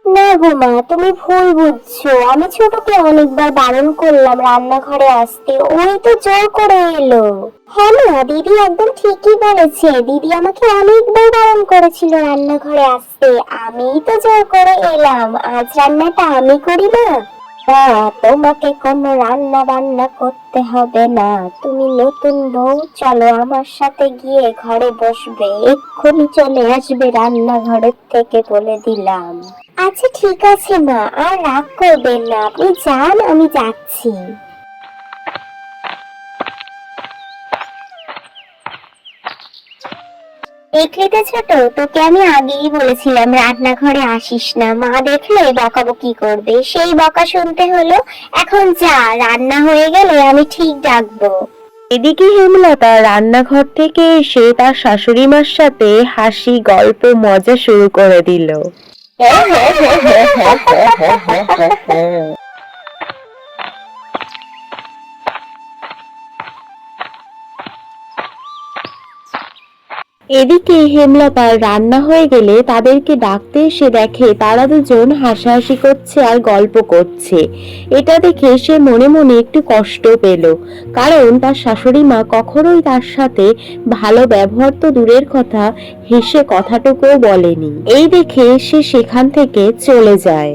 না গো মা, তুমি ভুল বুঝছো। আমি ছোটকে অনেকবার বারণ করলাম রান্নাঘরে আসতে, ওই তো জোর করে এলো। হ্যাঁ মা, দিদি একদম ঠিকই বলেছে। দিদি আমাকে অনেকবার বারণ করেছিল রান্নাঘরে আসতে, আমিই তো জোর করে এলাম। আজ রান্নাটা আমি করি না। না, তোমাকে কোনো রান্না বান্না করতে হবে না। তুমি নতুন বউ, চলো আমার সাথে গিয়ে ঘরে বসবে। এক্ষুনি চলে আসবে রান্নাঘরের থেকে, বলে দিলাম। আচ্ছা ঠিক আছে মা, আর রাগ করবেন না, আপনি যান, আমি যাচ্ছি। দেখলি তো ছোট, তোকে আমি আগেই বলেছিলাম রান্নাঘরে আসিস না, মা দেখলে বকাবকি করবে, সেই বকা শুনতে হলো। এখন যা, রান্না হয়ে গেলে আমি ঠিক ডাকবো। এদিকে হেমলতা রান্নাঘর থেকে এসে তার শাশুড়ি মার সাথে হাসি গল্প মজা শুরু করে দিল। এদিকে হেমলতার রান্না হয়ে গেলে তাদেরকে ডাকতে এসে দেখে তারা দুজন হাসাহাসি করছে আর গল্প করছে। এটা দেখে সে মনে মনে একটু কষ্ট পেল, কারণ তার শাশুড়ি মা কখনোই তার সাথে ভালো ব্যবহার তো দূরের কথা, হেসে কথাটুকুও বলেনি। এই দেখে সে সেখান থেকে চলে যায়।